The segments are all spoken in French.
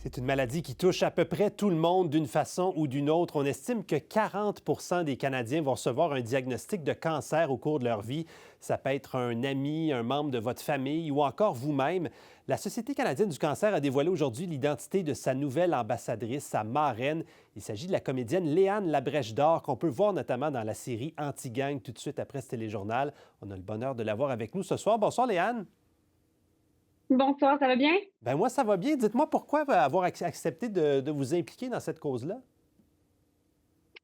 C'est une maladie qui touche à peu près tout le monde d'une façon ou d'une autre. On estime que 40 des Canadiens vont recevoir un diagnostic de cancer au cours de leur vie. Ça peut être un ami, un membre de votre famille ou encore vous-même. La Société canadienne du cancer a dévoilé aujourd'hui l'identité de sa nouvelle ambassadrice, sa marraine. Il s'agit de la comédienne Léane Labrèche d'Or, qu'on peut voir notamment dans la série Anti-Gang tout de suite après ce téléjournal. On a le bonheur de l'avoir avec nous ce soir. Bonsoir Léane. Bonsoir, ça va bien? Ben moi, ça va bien. Dites-moi pourquoi avoir accepté de vous impliquer dans cette cause-là?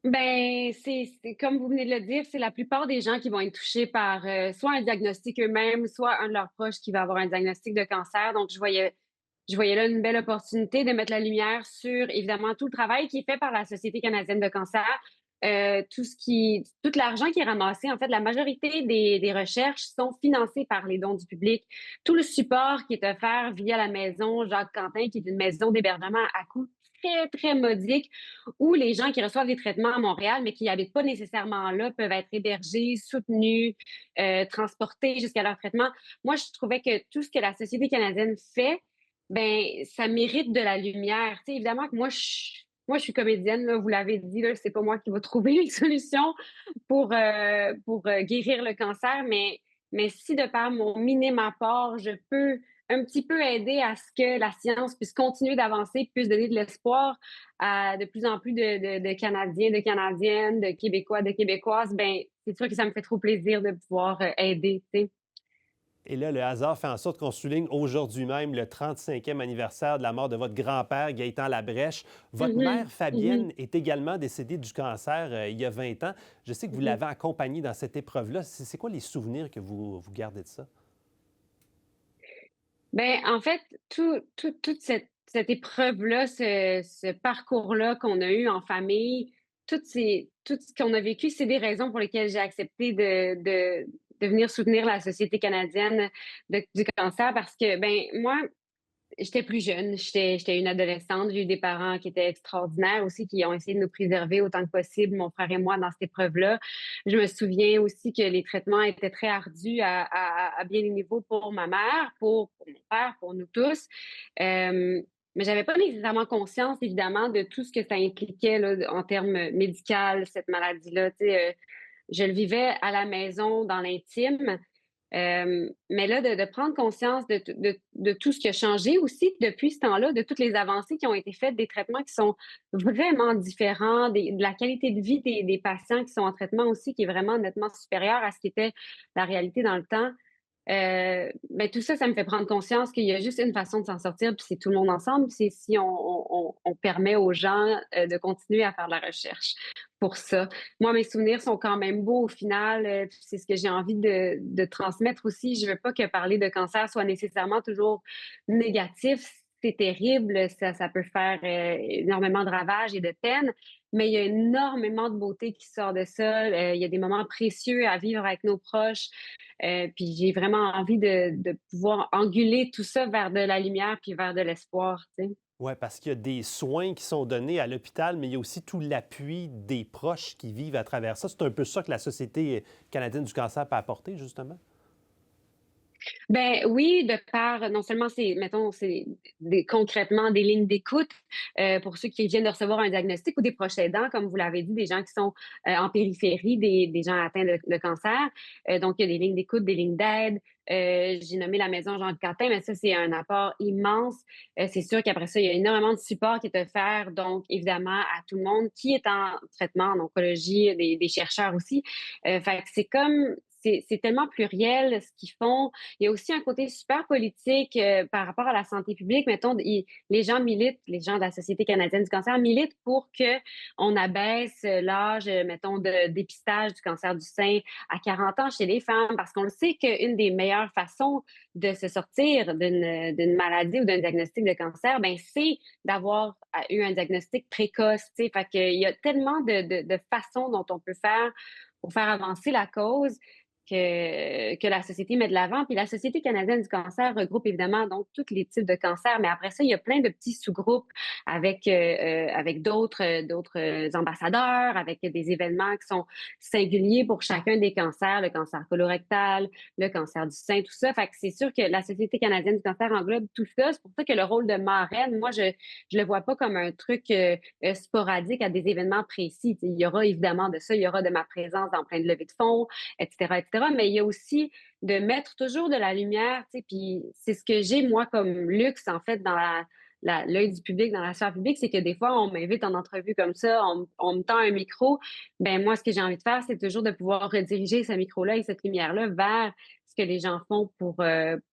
C'est comme vous venez de le dire, c'est la plupart des gens qui vont être touchés par soit un diagnostic eux-mêmes, soit un de leurs proches qui va avoir un diagnostic de cancer. Donc, je voyais là une belle opportunité de mettre la lumière sur, évidemment, tout le travail qui est fait par la Société canadienne de cancer, tout l'argent qui est ramassé. En fait, la majorité des recherches sont financées par les dons du public. Tout le support qui est offert via la maison Jacques-Quentin, qui est une maison d'hébergement à coût très, très modique, où les gens qui reçoivent des traitements à Montréal, mais qui n'habitent pas nécessairement là, peuvent être hébergés, soutenus, transportés jusqu'à leur traitement. Moi, je trouvais que tout ce que la Société canadienne fait, ça mérite de la lumière. Tu sais, évidemment que moi, je suis comédienne, là, vous l'avez dit, là, c'est pas moi qui va trouver les solutions pour guérir le cancer, mais si de par mon minime apport, je peux un petit peu aider à ce que la science puisse continuer d'avancer, puisse donner de l'espoir à de plus en plus de Canadiens, de Canadiennes, de Québécois, de Québécoises, c'est sûr que ça me fait trop plaisir de pouvoir aider, tu sais. Et là, le hasard fait en sorte qu'on souligne aujourd'hui même le 35e anniversaire de la mort de votre grand-père, Gaétan Labrèche. Votre Mhm, mère, mhm, Fabienne, est également décédée du cancer il y a 20 ans. Je sais que vous mhm. l'avez accompagnée dans cette épreuve-là. C'est quoi les souvenirs que vous gardez de ça? En fait, toute cette épreuve-là, ce parcours-là qu'on a eu en famille, tout ce qu'on a vécu, c'est des raisons pour lesquelles j'ai accepté de venir soutenir la Société canadienne du cancer parce que, moi, j'étais plus jeune, j'étais une adolescente, j'ai eu des parents qui étaient extraordinaires aussi, qui ont essayé de nous préserver autant que possible, mon frère et moi, dans cette épreuve-là. Je me souviens aussi que les traitements étaient très ardus à bien des niveaux pour ma mère, pour mon père, pour nous tous. Mais j'avais pas nécessairement conscience, évidemment, de tout ce que ça impliquait là, en termes médicaux, cette maladie-là. Tu sais, je le vivais à la maison, dans l'intime. Mais là, de prendre conscience de tout ce qui a changé aussi depuis ce temps-là, de toutes les avancées qui ont été faites, des traitements qui sont vraiment différents, de la qualité de vie des patients qui sont en traitement aussi, qui est vraiment nettement supérieure à ce qui était la réalité dans le temps. Tout ça, ça me fait prendre conscience qu'il y a juste une façon de s'en sortir, puis c'est tout le monde ensemble, c'est si on permet aux gens de continuer à faire de la recherche pour ça. Moi, mes souvenirs sont quand même beaux au final, puis c'est ce que j'ai envie de transmettre aussi. Je veux pas que parler de cancer soit nécessairement toujours négatif. C'est terrible, ça peut faire énormément de ravages et de peine, mais il y a énormément de beauté qui sort de ça. Il y a des moments précieux à vivre avec nos proches. Puis j'ai vraiment envie de pouvoir anguler tout ça vers de la lumière puis vers de l'espoir, tu sais. Oui, parce qu'il y a des soins qui sont donnés à l'hôpital, mais il y a aussi tout l'appui des proches qui vivent à travers ça. C'est un peu ça que la Société canadienne du cancer peut apporter, justement. Oui, de par non seulement c'est concrètement des lignes d'écoute pour ceux qui viennent de recevoir un diagnostic ou des proches aidants, comme vous l'avez dit, des gens qui sont en périphérie, des gens atteints de cancer. Donc, il y a des lignes d'écoute, des lignes d'aide. J'ai nommé la maison Jean Quentin, mais ça, c'est un apport immense. C'est sûr qu'après ça, il y a énormément de support qui est offert, donc évidemment à tout le monde qui est en traitement en oncologie, des chercheurs aussi. Fait que c'est tellement pluriel ce qu'ils font. Il y a aussi un côté super politique par rapport à la santé publique. Mettons, les gens militent, les gens de la Société canadienne du cancer militent pour que on abaisse l'âge, mettons, de dépistage du cancer du sein à 40 ans chez les femmes, parce qu'on le sait qu'une des meilleures façons de se sortir d'une maladie ou d'un diagnostic de cancer, c'est d'avoir eu un diagnostic précoce. Tu sais. Fait qu'il y a tellement de façons dont on peut faire pour faire avancer la cause. que la société met de l'avant. Puis la Société canadienne du cancer regroupe évidemment donc tous les types de cancers, mais après ça, il y a plein de petits sous-groupes avec d'autres ambassadeurs, avec des événements qui sont singuliers pour chacun des cancers, le cancer colorectal, le cancer du sein, tout ça. Fait que c'est sûr que la Société canadienne du cancer englobe tout ça. C'est pour ça que le rôle de marraine, moi, je le vois pas comme un truc sporadique à des événements précis. T'sais, il y aura évidemment de ça, il y aura de ma présence dans plein de levées de fonds, etc., etc. Mais il y a aussi de mettre toujours de la lumière, tu sais, puis c'est ce que j'ai, moi, comme luxe, en fait, dans l'œil du public, dans la sphère publique, c'est que des fois, on m'invite en entrevue comme ça, on me tend un micro. Ben moi, ce que j'ai envie de faire, c'est toujours de pouvoir rediriger ce micro-là et cette lumière-là vers ce que les gens font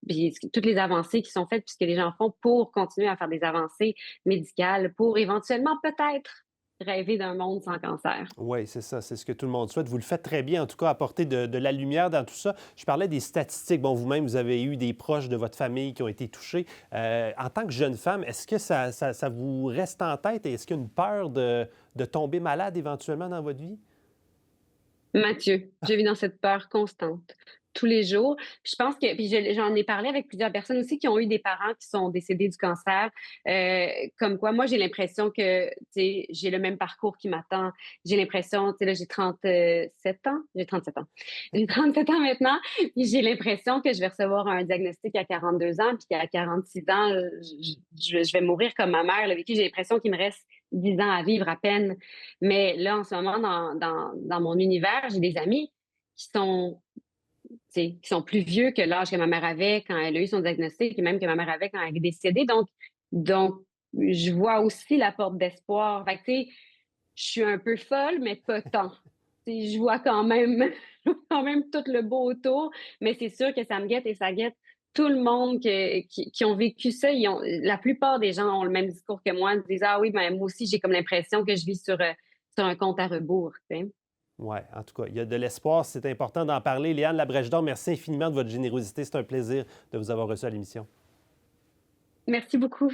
puis toutes les avancées qui sont faites, puis ce que les gens font pour continuer à faire des avancées médicales, pour éventuellement peut-être rêver d'un monde sans cancer. Oui, c'est ça, c'est ce que tout le monde souhaite. Vous le faites très bien, en tout cas, apporter de la lumière dans tout ça. Je parlais des statistiques. Bon, vous-même, vous avez eu des proches de votre famille qui ont été touchés. En tant que jeune femme, est-ce que ça vous reste en tête et est-ce qu'il y a une peur de tomber malade éventuellement dans votre vie? Mathieu, je vis dans cette peur constante, tous les jours. Je pense que puis j'en ai parlé avec plusieurs personnes aussi qui ont eu des parents qui sont décédés du cancer, comme quoi moi j'ai l'impression que, tu sais, j'ai le même parcours qui m'attend. J'ai l'impression, tu sais, là j'ai 37 ans, j'ai 37 ans. J'ai 37 ans maintenant, puis j'ai l'impression que je vais recevoir un diagnostic à 42 ans, puis qu'à 46 ans, je vais mourir comme ma mère l'a vécu. J'ai l'impression qu'il me reste 10 ans à vivre à peine. Mais là, en ce moment, dans mon univers, j'ai des amis qui sont, tu sais, qui sont plus vieux que l'âge que ma mère avait quand elle a eu son diagnostic et même que ma mère avait quand elle est décédée. Donc, je vois aussi la porte d'espoir. Fait que, tu sais, je suis un peu folle, mais pas tant. Tu sais, je vois quand même, je vois quand même tout le beau autour, mais c'est sûr que ça me guette et ça guette tout le monde qui ont vécu ça. La plupart des gens ont le même discours que moi, ils disent ah oui, ben, moi aussi, j'ai comme l'impression que je vis sur un compte à rebours. Tu sais. Oui, en tout cas, il y a de l'espoir. C'est important d'en parler. Léane Labrèche-Dor, merci infiniment de votre générosité. C'est un plaisir de vous avoir reçu à l'émission. Merci beaucoup.